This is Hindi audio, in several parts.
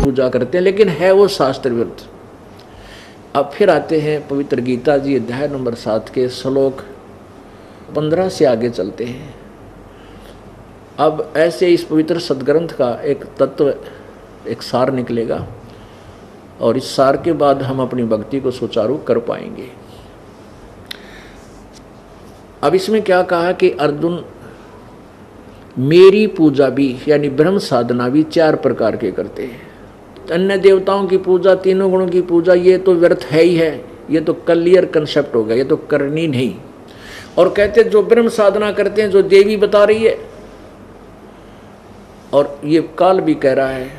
पूजा करते हैं, लेकिन है वो शास्त्र विरुद्ध। अब फिर आते हैं पवित्र गीता जी अध्याय नंबर 7 के श्लोक 15 से आगे चलते हैं। अब ऐसे इस पवित्र सदग्रंथ का एक तत्व, एक सार निकलेगा, और इस सार के बाद हम अपनी भक्ति को सुचारू कर पाएंगे। अब इसमें क्या कहा कि अर्जुन, मेरी पूजा भी यानी ब्रह्म साधना भी 4 प्रकार के करते हैं। अन्य देवताओं की पूजा, तीनों गुणों की पूजा, ये तो व्यर्थ है ही है, ये तो क्लियर कंसेप्ट हो गया, ये तो करनी नहीं। और कहते जो ब्रह्म साधना करते हैं, जो देवी बता रही है और ये काल भी कह रहा है,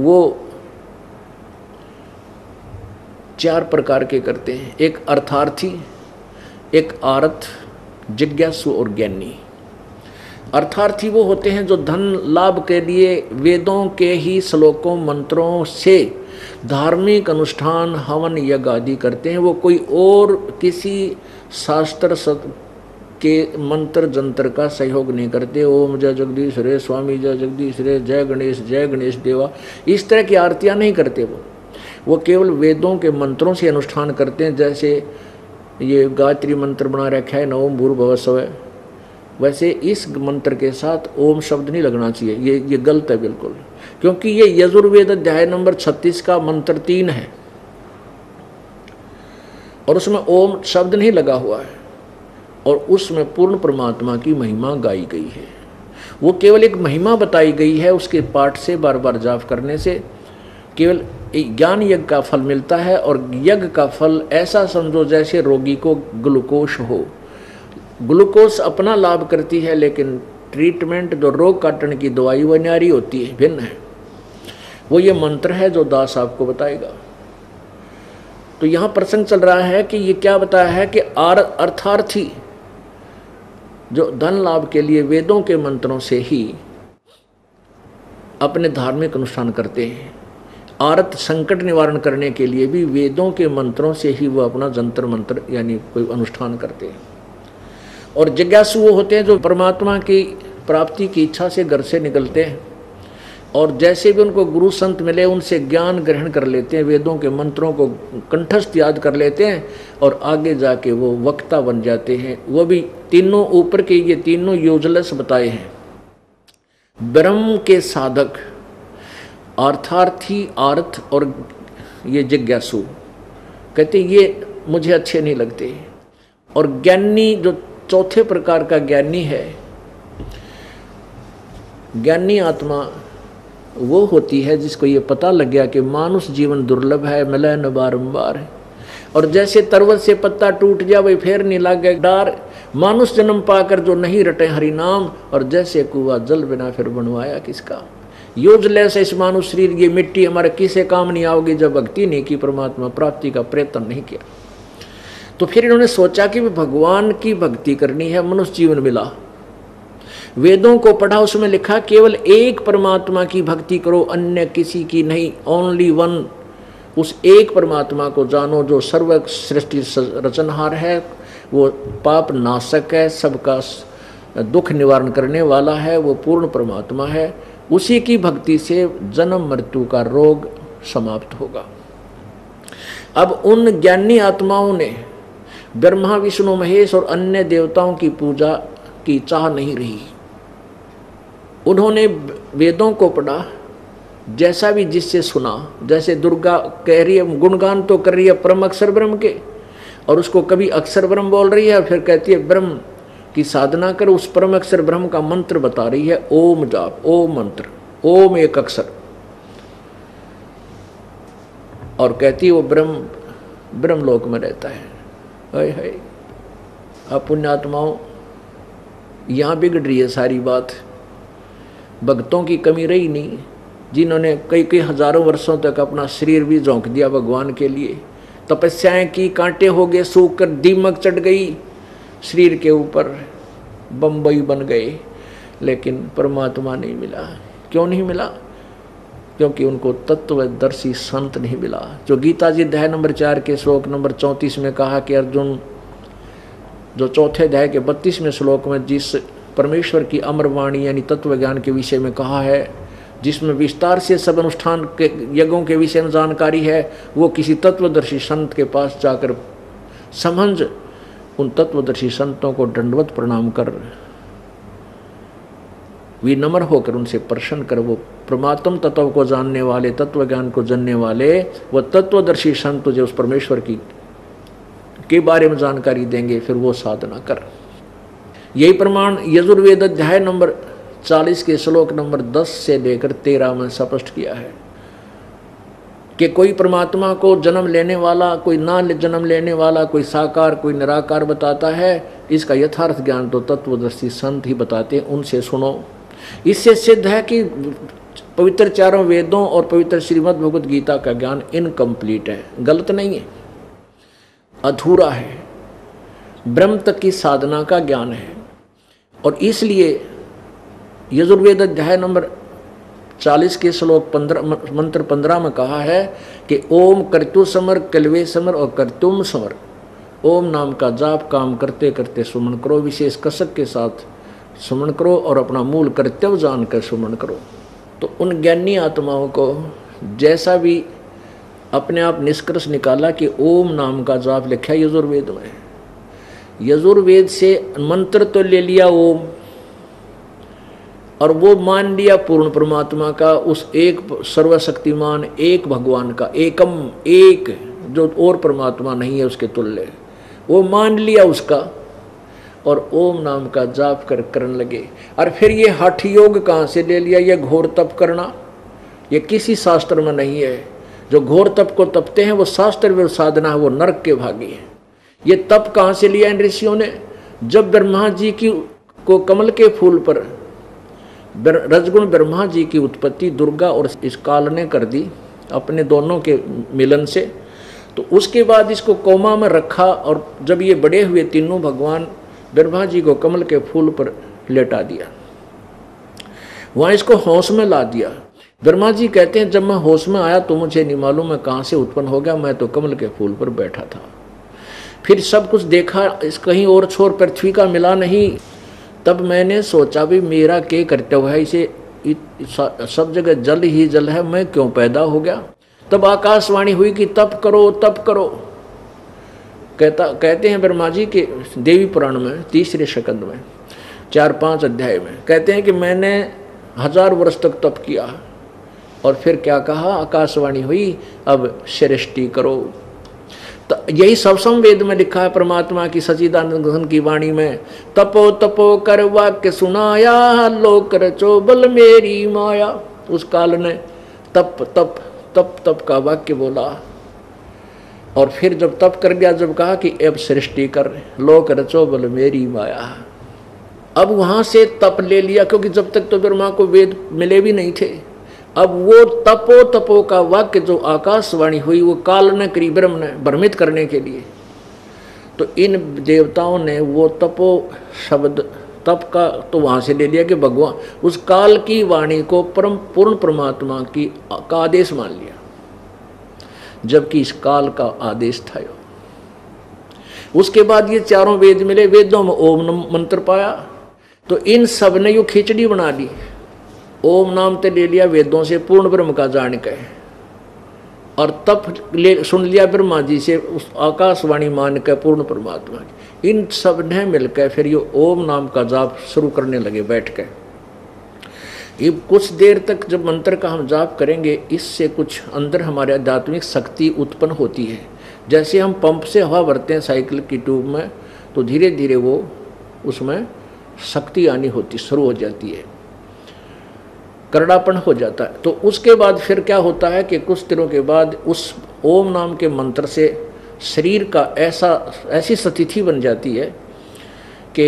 वो 4 प्रकार के करते हैं। एक अर्थार्थी, एक आरत, जिज्ञासु और ज्ञानी। अर्थार्थी वो होते हैं जो धन लाभ के लिए वेदों के ही श्लोकों मंत्रों से धार्मिक अनुष्ठान हवन यज्ञ आदि करते हैं। वो कोई और किसी शास्त्र के मंत्र जंत्र का सहयोग नहीं करते। ओम जय जगदीश रे, स्वामी जय जगदीश रे, जय गणेश देवा, इस तरह की आरतियाँ नहीं करते। वो केवल वेदों के मंत्रों से अनुष्ठान करते हैं। जैसे ये गायत्री मंत्र बना रखा है, ओम भूर्भुवः स्वः, वैसे इस मंत्र के साथ ओम शब्द नहीं लगना चाहिए। ये गलत है बिल्कुल, क्योंकि ये यजुर्वेद अध्याय नंबर 36 का मंत्र 3 है और उसमें ओम शब्द नहीं लगा हुआ है, और उसमें पूर्ण परमात्मा की महिमा गाई गई है। वो केवल एक महिमा बताई गई है, उसके पाठ से बार बार जाप करने से केवल ज्ञान यज्ञ का फल मिलता है। और यज्ञ का फल ऐसा समझो जैसे रोगी को ग्लूकोज हो। ग्लूकोज अपना लाभ करती है, लेकिन ट्रीटमेंट जो रोग काटने की दवाई वो न्यारी होती है, भिन्न है। वो ये मंत्र है जो दास आपको बताएगा। तो यहाँ प्रसंग चल रहा है कि ये क्या बताया है कि अर्थार्थी जो धन लाभ के लिए वेदों के मंत्रों से ही अपने धार्मिक अनुष्ठान करते हैं। आरत संकट निवारण करने के लिए भी वेदों के मंत्रों से ही वो अपना जंतर मंत्र यानी कोई अनुष्ठान करते हैं। और जिज्ञासु वो होते हैं जो परमात्मा की प्राप्ति की इच्छा से घर से निकलते हैं, और जैसे भी उनको गुरु संत मिले उनसे ज्ञान ग्रहण कर लेते हैं, वेदों के मंत्रों को कंठस्थ याद कर लेते हैं और आगे जाके वो वक्ता बन जाते हैं। वो भी तीनों ऊपर के ये तीनों यूजलेस बताए हैं। ब्रह्म के साधक अर्थार्थी, आर्थ और ये जिज्ञासु कहते ये मुझे अच्छे नहीं लगते। और ज्ञानी जो चौथे प्रकार का ज्ञानी है, ज्ञानी आत्मा वो होती है जिसको ये पता लग गया कि मानुष जीवन दुर्लभ है, मिले न बारंबार है। और जैसे तरवत से पत्ता टूट जाए फिर नहीं लागे डार, मानुष जन्म पाकर जो नहीं रटे हरि नाम, और जैसे कुआ जल बिना फिर बनवाया किसका। यूजलेस इस मानुष शरीर, ये मिट्टी हमारे किसे काम नहीं आओगी जब भक्ति नहीं की, परमात्मा प्राप्ति का प्रयत्न नहीं किया। तो फिर इन्होंने सोचा कि भगवान की भक्ति करनी है, मनुष्य जीवन मिला, वेदों को पढ़ा, उसमें लिखा केवल एक परमात्मा की भक्ति करो, अन्य किसी की नहीं, ओनली वन। उस एक परमात्मा को जानो जो सर्व सृष्टि रचनहार है, वो पाप नाशक है, सबका दुख निवारण करने वाला है, वो पूर्ण परमात्मा है। उसी की भक्ति से जन्म मृत्यु का रोग समाप्त होगा। अब उन ज्ञानी आत्माओं ने ब्रह्मा विष्णु महेश और अन्य देवताओं की पूजा की चाह नहीं रही। उन्होंने वेदों को पढ़ा, जैसा भी जिससे सुना, जैसे दुर्गा कह रही है, गुणगान तो कर रही है परम अक्षर ब्रह्म के, और उसको कभी अक्षर ब्रह्म बोल रही है, फिर कहती है ब्रह्म की साधना कर, उस परम अक्षर ब्रह्म का मंत्र बता रही है, ओम जाप, ओम मंत्र, ओम एक अक्षर, और कहती है वो ब्रह्मलोक में रहता है। है अब पुण्यात्माओं, यहाँ बिगड़ रही है सारी बात। भक्तों की कमी रही नहीं, जिन्होंने कई हजारों वर्षों तक अपना शरीर भी झोंक दिया भगवान के लिए, तपस्याएं की, कांटे हो गए सूख कर, दीमक चढ़ गई शरीर के ऊपर, बम्बई बन गए, लेकिन परमात्मा नहीं मिला। क्यों नहीं मिला? क्योंकि उनको तत्वदर्शी संत नहीं मिला। जो गीता जी अध्याय नंबर 4 के श्लोक नंबर 34 में कहा कि अर्जुन, जो चौथे अध्याय के 32वें श्लोक में जिस परमेश्वर की अमर वाणी यानी तत्व ज्ञान के विषय में कहा है, जिसमें विस्तार से सब अनुष्ठान के यज्ञों के विषय में जानकारी है, वो किसी तत्वदर्शी संत के पास जाकर समझ उन तत्वदर्शी संतों को दंडवत प्रणाम कर विनम्र होकर उनसे प्रश्न कर, वो परमात्म तत्व को जानने वाले, तत्व ज्ञान को जानने वाले वो तत्वदर्शी संत तुझे उस परमेश्वर की के बारे में जानकारी देंगे, फिर वो साधना कर। यही प्रमाण यजुर्वेद अध्याय नंबर 40 के श्लोक नंबर 10 से लेकर 13 में स्पष्ट किया है कि कोई परमात्मा को जन्म लेने वाला, कोई ना जन्म लेने वाला, कोई साकार कोई निराकार बताता है। इसका यथार्थ ज्ञान तो तत्वदर्शी संत ही बताते हैं, उनसे सुनो। इससे सिद्ध है कि पवित्र चारों वेदों और पवित्र श्रीमद् भगवद गीता का ज्ञान इनकम्प्लीट है, गलत नहीं है, अधूरा है, ब्रह्म तक की साधना का ज्ञान है। और इसलिए यजुर्वेद अध्याय नंबर 40 के श्लोक 15 मंत्र 15 में कहा है कि ओम कर्तु समर कलवे समर और कर्तुम समर। ओम नाम का जाप काम करते करते सुमन करो, विशेष कसक के साथ सुमन करो और अपना मूल कर्तव्य जानकर सुमन करो। तो उन ज्ञानी आत्माओं को जैसा भी अपने आप निष्कर्ष निकाला कि ओम नाम का जाप लिखा है यजुर्वेद में, यजुर्वेद से मंत्र तो ले लिया ओम, और वो मान लिया पूर्ण परमात्मा का, उस एक सर्वशक्तिमान एक भगवान का, एकम एक, जो और परमात्मा नहीं है उसके तुल्य, वो मान लिया उसका, और ओम नाम का जाप करने लगे। और फिर ये हठ योग कहाँ से ले लिया? ये घोर तप करना, ये किसी शास्त्र में नहीं है। जो घोर तप को तपते हैं वो शास्त्र में साधना है, वो नरक के भागी है। ये तप कहाँ से लिया इन ऋषियों ने? जब ब्रह्मा जी की को कमल के फूल पर रजगुण ब्रह्मा जी की उत्पत्ति दुर्गा और इस काल ने कर दी अपने दोनों के मिलन से, तो उसके बाद इसको कोमा में रखा, और जब ये बड़े हुए तीनों भगवान ब्रह्मा जी को कमल के फूल पर लेटा दिया, वहाँ इसको होश में ला दिया। ब्रह्मा जी कहते हैं जब मैं होश में आया तो मुझे नहीं मालूम मैं कहाँ से उत्पन्न हो गया, मैं तो कमल के फूल पर बैठा था। फिर सब कुछ देखा, इस कहीं और छोर पृथ्वी का मिला नहीं। तब मैंने सोचा भी मेरा क्या कर्तव्य है, इसे सब जगह जल ही जल है, मैं क्यों पैदा हो गया। तब आकाशवाणी हुई कि तप करो तप करो। कहते हैं ब्रह्मा जी के देवी पुराण में 3रे स्कंद में 4-5 अध्याय में कहते हैं कि मैंने 1000 वर्ष तक तप किया, और फिर क्या कहा, आकाशवाणी हुई अब सृष्टि करो। तो यही सबसम वेद में लिखा है परमात्मा की सच्चिदानंद घन की वाणी में, तपो तपो कर वाक्य सुनाया, लोक रचो बल मेरी माया। उस काल ने तप तप तप तप का वाक्य बोला, और फिर जब तप कर गया, जब कहा कि अब सृष्टि कर, लोक रचो बल मेरी माया। अब वहां से तप ले लिया, क्योंकि जब तक तो ब्रह्मा को वेद मिले भी नहीं थे। अब वो तपो तपो का वाक्य जो आकाशवाणी हुई वो काल ने करी, ब्रह्म ने भ्रमित करने के लिए। तो इन देवताओं ने वो तपो शब्द तप का तो वहां से ले लिया कि भगवान उस काल की वाणी को परम पूर्ण परमात्मा की का आदेश मान लिया, जबकि इस काल का आदेश था। उसके बाद ये चारों वेद मिले, वेदों में ओम मंत्र पाया, तो इन सब ने यू खिचड़ी बना ली। ओम नाम ते ले लिया वेदों से पूर्ण ब्रह्म का जान के, और तप सुन लिया ब्रह्मा जी से उस आकाशवाणी मान के पूर्ण परमात्मा की। इन सब ने मिलकर फिर ये ओम नाम का जाप शुरू करने लगे बैठ के। ये कुछ देर तक जब मंत्र का हम जाप करेंगे, इससे कुछ अंदर हमारे आध्यात्मिक शक्ति उत्पन्न होती है। जैसे हम पंप से हवा भरते हैं साइकिल की ट्यूब में, तो धीरे धीरे वो उसमें शक्ति आनी होती शुरू हो जाती है, करड़ापन हो जाता है। तो उसके बाद फिर क्या होता है कि कुछ दिनों के बाद उस ओम नाम के मंत्र से शरीर का ऐसी स्थिति बन जाती है कि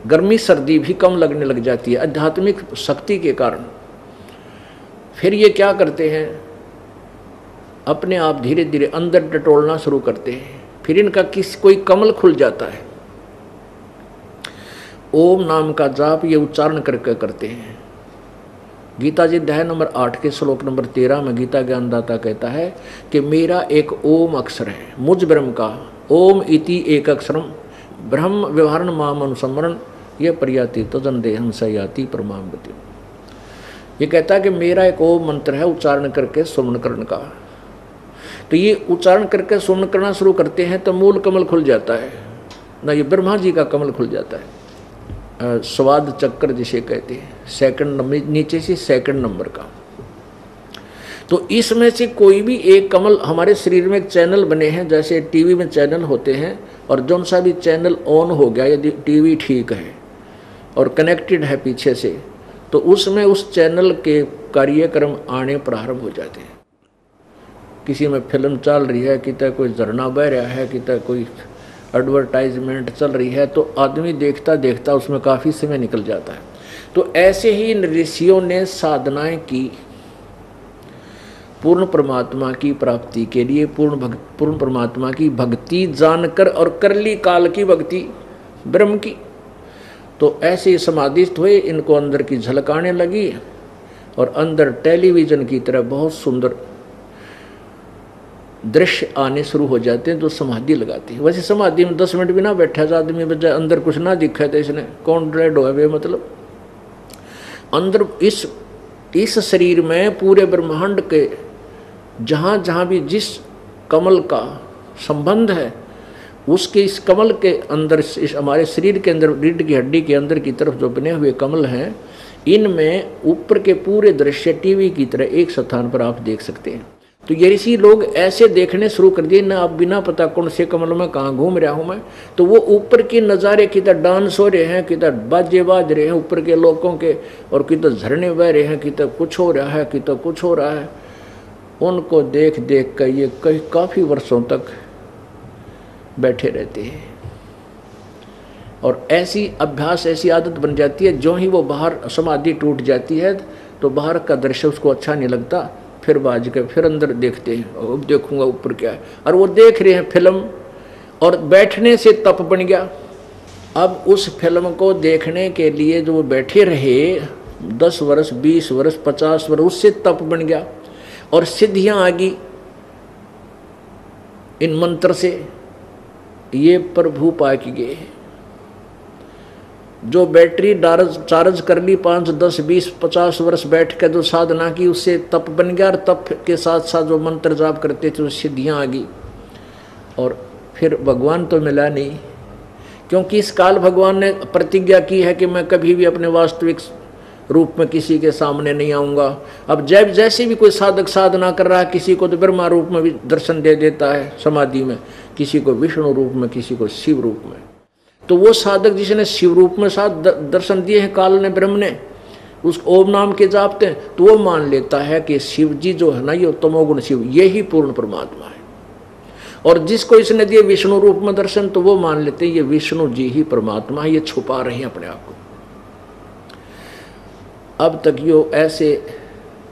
गर्मी सर्दी भी कम लगने लग जाती है आध्यात्मिक शक्ति के कारण। फिर ये क्या करते हैं, अपने आप धीरे धीरे अंदर टटोलना शुरू करते हैं। फिर इनका कोई कमल खुल जाता है। ओम नाम का जाप ये उच्चारण करके करते हैं। गीता जी अध्याय नंबर 8 के श्लोक नंबर 13 में गीता ज्ञानदाता कहता है कि मेरा एक ओम अक्षर है, मुझ ब्रह्म का। ओम इति एक अक्षरम ब्रह्म व्यवहारण माम अनुस्मरण ये प्रयाति तो जंदे हम सयाति परमागति। ये कहता है कि मेरा एक वो मंत्र है उच्चारण करके सुमन करण का। तो ये उच्चारण करके सुमन करना शुरू करते हैं तो मूल कमल खुल जाता है ना, ये ब्रह्मा जी का कमल खुल जाता है। स्वाद चक्र जिसे कहते हैं, सेकंड नंबर नीचे से सेकंड नंबर का। तो इसमें से कोई भी एक कमल, हमारे शरीर में एक चैनल बने हैं, जैसे टीवी में चैनल होते हैं, और जौन सा भी चैनल ऑन हो गया, यदि टीवी ठीक है और कनेक्टेड है पीछे से, तो उसमें उस चैनल के कार्यक्रम आने प्रारंभ हो जाते हैं। किसी में फिल्म चल रही है, कितना कोई झरना बह रहा है, कितना कोई एडवर्टाइजमेंट चल रही है, तो आदमी देखता देखता उसमें काफ़ी समय निकल जाता है। तो ऐसे ही ऋषियों ने साधनाएं की पूर्ण परमात्मा की प्राप्ति के लिए, पूर्ण परमात्मा की भक्ति जानकर, और कर ली काल की भक्ति ब्रह्म की। तो ऐसे ही समाधिस्थ हुए, इनको अंदर की झलक आने लगी और अंदर टेलीविज़न की तरह बहुत सुंदर दृश्य आने शुरू हो जाते हैं, जो समाधि लगाती है। वैसे समाधि में 10 मिनट भी ना बैठा था आदमी, बजाय अंदर कुछ ना दिखा था, इसने कौन ड्रेड हो वे, मतलब अंदर इस शरीर में पूरे ब्रह्मांड के जहाँ जहाँ भी जिस कमल का संबंध है, उसके इस कमल के अंदर, इस हमारे शरीर के अंदर, रीढ़ की हड्डी के अंदर की तरफ जो बने हुए कमल हैं, इनमें ऊपर के पूरे दृश्य टीवी की तरह एक स्थान पर आप देख सकते हैं। तो ये ऋषि लोग ऐसे देखने शुरू कर दिए ना, आप बिना पता कौन से कमल में कहाँ घूम रहा हूँ मैं, तो वो ऊपर के नज़ारे किधर डांस हो रहे हैं, किधर बाजे बाज रहे हैं ऊपर के लोगों के, और किधर झरने बह रहे हैं, किधर कुछ हो रहा है, किधर कुछ हो रहा है। उनको देख देख कर ये काफ़ी वर्षों तक बैठे रहते हैं, और ऐसी अभ्यास, ऐसी आदत बन जाती है। जो ही वो बाहर समाधि टूट जाती है तो बाहर का दृश्य उसको अच्छा नहीं लगता, फिर बाज के फिर अंदर देखते हैं, अब देखूंगा ऊपर क्या है, और वो देख रहे हैं फिल्म, और बैठने से तप बन गया। अब उस फिल्म को देखने के लिए जो वो बैठे रहे 10 वर्ष, 20 वर्ष, 50 वर्ष, उससे तप बन गया, और सिद्धियां आ गई इन मंत्र से। ये प्रभु पाक गए, जो बैटरी चार्ज कर ली 5, 10, 20, 50 वर्ष बैठ कर जो साधना की, उससे तप बन गया, और तप के साथ साथ जो मंत्र जाप करते थे, सिद्धियां आ गई। और फिर भगवान तो मिला नहीं, क्योंकि इस काल भगवान ने प्रतिज्ञा की है कि मैं कभी भी अपने वास्तविक रूप में किसी के सामने नहीं आऊँगा। अब जब जैसे भी कोई साधक साधना कर रहा है, किसी को तो ब्रह्मा रूप में भी दर्शन दे देता है समाधि में, किसी को विष्णु रूप में, किसी को शिव रूप में। तो वो साधक जिसने शिव रूप में दर्शन दिए हैं काल ने, ब्रह्म ने, उस ओम नाम के जापते हैं, तो वो मान लेता है कि शिव जी जो है ना, ये तमोगुण शिव, ये ही पूर्ण परमात्मा है। और जिसको इसने दिए विष्णु रूप में दर्शन, तो वो मान लेते हैं ये विष्णु जी ही परमात्मा है, ये छुपा रहे हैं अपने आप को। अब तक यो ऐसे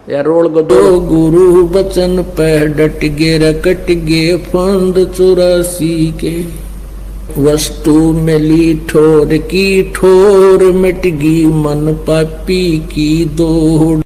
या रोल गो गुरु बचन पे डट गे रकट गे फंद 84 के, वस्तु मिली ठोर की ठोर, मिट गई मन पापी की दौड़।